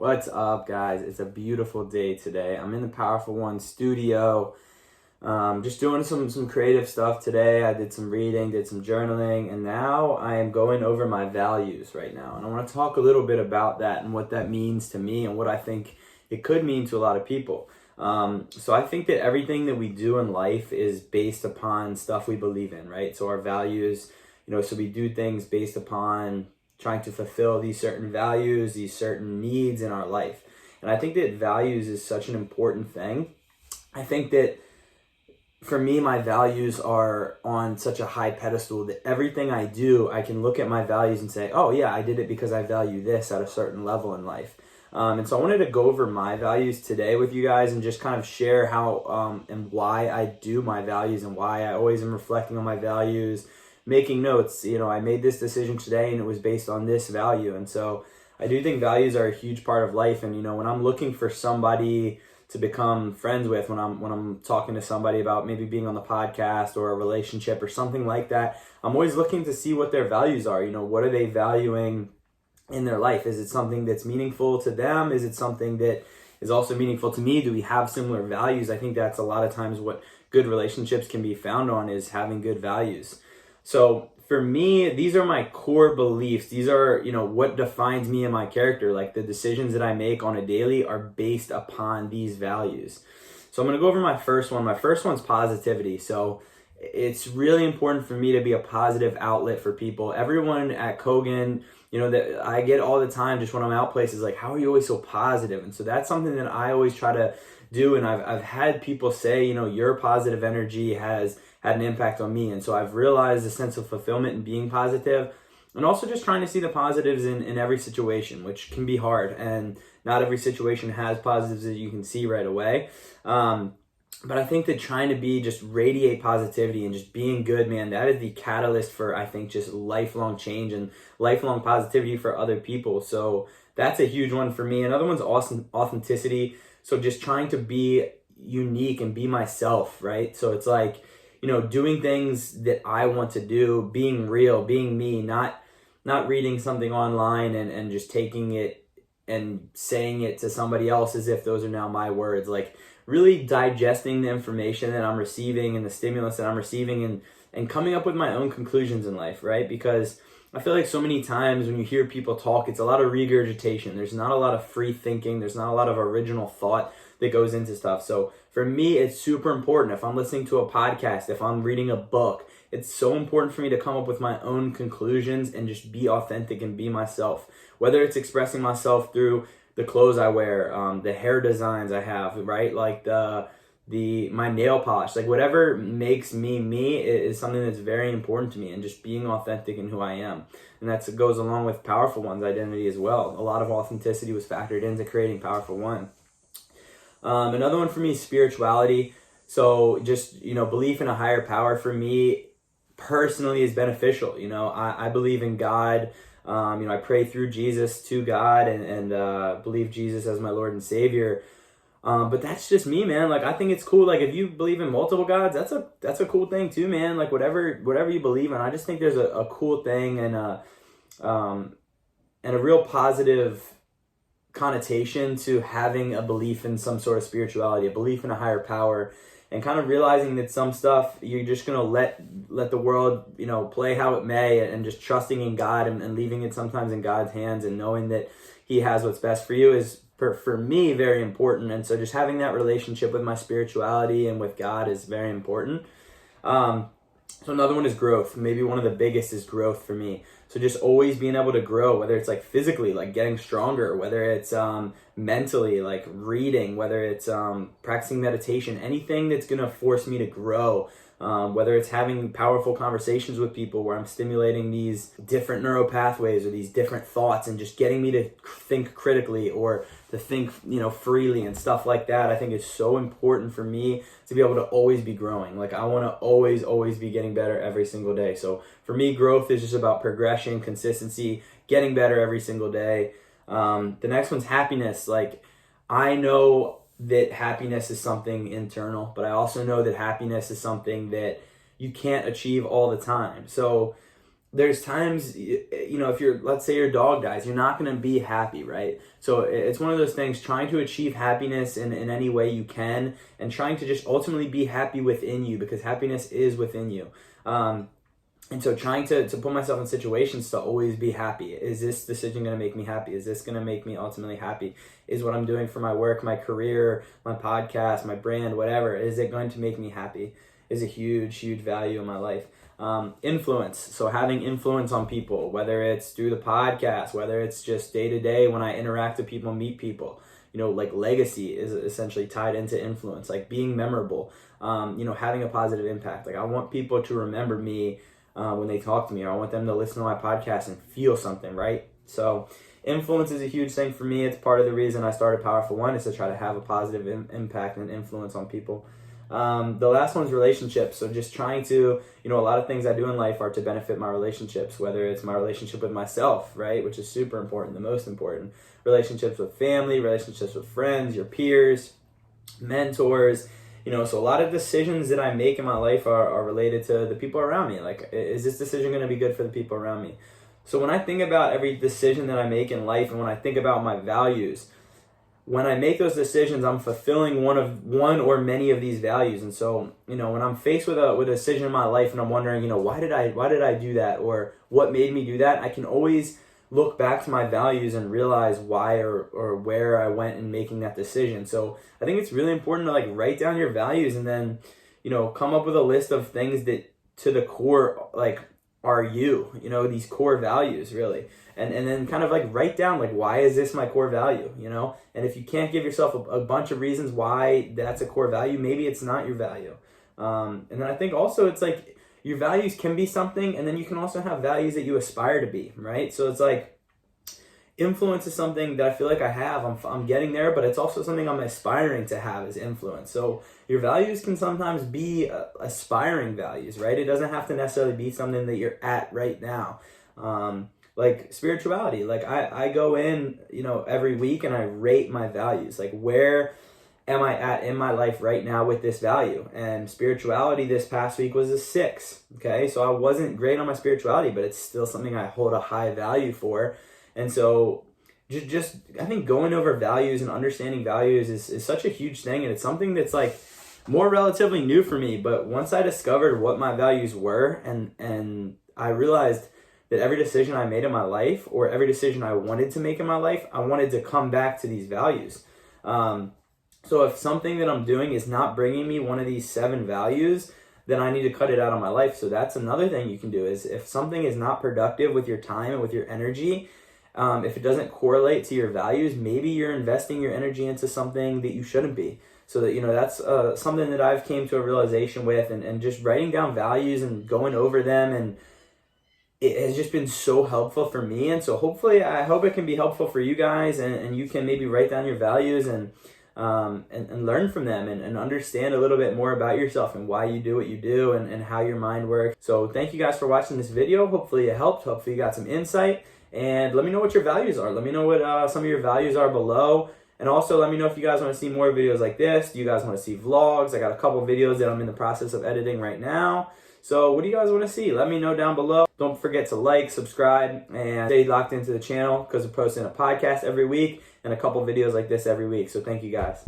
What's up, guys? It's a beautiful day today. I'm in the Powerful One studio, just doing some creative stuff today. I did some reading, did some journaling, and now I am going over my values right now. And I want to talk a little bit about that and what that means to me and what I think it could mean to a lot of people. So I think that everything that we do in life is based upon stuff we believe in, right? So our values, so we do things based upon trying to fulfill these certain values, these certain needs in our life. And I think that values is such an important thing. I think that for me, my values are on such a high pedestal that everything I do, I can look at my values and say, oh yeah, I did it because I value this at a certain level in life. And so I wanted to go over my values today with you guys and just kind of share how and why I do my values and why I always am reflecting on my values, making notes. I made this decision today and it was based on this value. And so I do think values are a huge part of life. And when I'm looking for somebody to become friends with, when I'm talking to somebody about maybe being on the podcast or a relationship or something like that, I'm always looking to see what their values are. What are they valuing in their life? Is it something that's meaningful to them? Is it something that is also meaningful to me? Do we have similar values? I think that's a lot of times what good relationships can be found on, is having good values. So for me, these are my core beliefs. These are, what defines me and my character. Like the decisions that I make on a daily are based upon these values. So I'm going to go over my first one. My first one's positivity. So it's really important for me to be a positive outlet for people. Everyone at Kogan, that I get all the time, just when I'm out places, like, how are you always so positive? And so that's something that I always try to do. And I've had people say, your positive energy has had an impact on me. And so I've realized a sense of fulfillment in being positive, and also just trying to see the positives in every situation, which can be hard. And not every situation has positives that you can see right away. But I think that trying to just radiate positivity and just being good, man, that is the catalyst for, I think, just lifelong change and lifelong positivity for other people. So that's a huge one for me. Another one's authenticity. So just trying to be unique and be myself, right? So it's like, doing things that I want to do, being real, being me, not reading something online and just taking it and saying it to somebody else as if those are now my words. Like really digesting the information that I'm receiving and the stimulus that I'm receiving and coming up with my own conclusions in life, right? Because I feel like so many times when you hear people talk, it's a lot of regurgitation. There's not a lot of free thinking. There's not a lot of original thought that goes into stuff. So for me, it's super important. If I'm listening to a podcast, if I'm reading a book, it's so important for me to come up with my own conclusions and just be authentic and be myself. Whether it's expressing myself through the clothes I wear, the hair designs I have, right? Like my nail polish, like whatever makes me is something that's very important to me, and just being authentic in who I am. And that goes along with Powerful One's identity as well. A lot of authenticity was factored into creating Powerful One. Another one for me is spirituality. So just, belief in a higher power for me personally is beneficial. I believe in God. I pray through Jesus to God and believe Jesus as my Lord and Savior. But that's just me, man. Like, I think it's cool. Like, if you believe in multiple gods, that's a cool thing too, man. Like, whatever you believe in, I just think there's a cool thing and a real positive connotation to having a belief in some sort of spirituality, a belief in a higher power, and kind of realizing that some stuff you're just gonna let the world, play how it may, and just trusting in God and leaving it sometimes in God's hands, and knowing that He has what's best for you is for me very important. And so just having that relationship with my spirituality and with God is very important. So another one is growth. Maybe one of the biggest is growth for me. So just always being able to grow, whether it's like physically, like getting stronger, whether it's mentally, like reading, whether it's practicing meditation, anything that's going to force me to grow, whether it's having powerful conversations with people where I'm stimulating these different neural pathways or these different thoughts and just getting me to think critically or to think, freely and stuff like that. I think it's so important for me to be able to always be growing. Like, I want to always be getting better every single day. So for me, growth is just about progression, consistency, getting better every single day. The next one's happiness. Like, I know that happiness is something internal, but I also know that happiness is something that you can't achieve all the time. So there's times, if let's say your dog dies, you're not going to be happy, right? So it's one of those things, trying to achieve happiness in any way you can, and trying to just ultimately be happy within you, because happiness is within you. And so trying to put myself in situations to always be happy. Is this decision going to make me happy? Is this going to make me ultimately happy? Is what I'm doing for my work, my career, my podcast, my brand, whatever, is it going to make me happy? Is a huge, huge value in my life. Influence. So having influence on people, whether it's through the podcast, whether it's just day to day when I interact with people, meet people, like legacy is essentially tied into influence, like being memorable, having a positive impact. Like I want people to remember me when they talk to me, or I want them to listen to my podcast and feel something, right? So influence is a huge thing for me. It's part of the reason I started Powerful One, is to try to have a positive impact and influence on people. The last one is relationships. So just trying to, a lot of things I do in life are to benefit my relationships, whether it's my relationship with myself, right, which is super important, the most important, relationships with family, relationships with friends, your peers, mentors, so a lot of decisions that I make in my life are related to the people around me. Like, is this decision going to be good for the people around me? So when I think about every decision that I make in life, and when I think about my values, when I make those decisions, I'm fulfilling one or many of these values. And so, when I'm faced with a decision in my life and I'm wondering, why did I do that, or what made me do that, I can always look back to my values and realize why or where I went in making that decision. So I think it's really important to write down your values, and then, come up with a list of things that to the core, are you, these core values really. And then kind of write down, why is this my core value, And if you can't give yourself a bunch of reasons why that's a core value, maybe it's not your value. And then I think also it's your values can be something, and then you can also have values that you aspire to be, right? So it's influence is something that I feel like I have. I'm getting there, but it's also something I'm aspiring to have as influence. So your values can sometimes be aspiring values, right? It doesn't have to necessarily be something that you're at right now. Like spirituality, I go in, every week and I rate my values. Where am I at in my life right now with this value? And spirituality this past week was a 6. Okay, so I wasn't great on my spirituality, but it's still something I hold a high value for. And so just I think going over values and understanding values is such a huge thing, and it's something that's more relatively new for me. But once I discovered what my values were, and I realized that every decision I made in my life, or every decision I wanted to make in my life, I wanted to come back to these values. So if something that I'm doing is not bringing me one of these 7 values, then I need to cut it out of my life. So that's another thing you can do, is if something is not productive with your time and with your energy, if it doesn't correlate to your values, maybe you're investing your energy into something that you shouldn't be. So that, that's something that I've came to a realization with, and just writing down values and going over them, and it has just been so helpful for me. And so hopefully, I hope it can be helpful for you guys, and you can maybe write down your values and learn from them, and understand a little bit more about yourself and why you do what you do, and how your mind works. So thank you guys for watching this video. Hopefully it helped. Hopefully you got some insight. And let me know what your values are. Let me know what some of your values are below. And also let me know if you guys want to see more videos like this. Do you guys want to see vlogs? I got a couple videos that I'm in the process of editing right now. So what do you guys want to see? Let me know down below. Don't forget to like, subscribe, and stay locked into the channel, because we're posting a podcast every week and a couple videos like this every week. So thank you guys.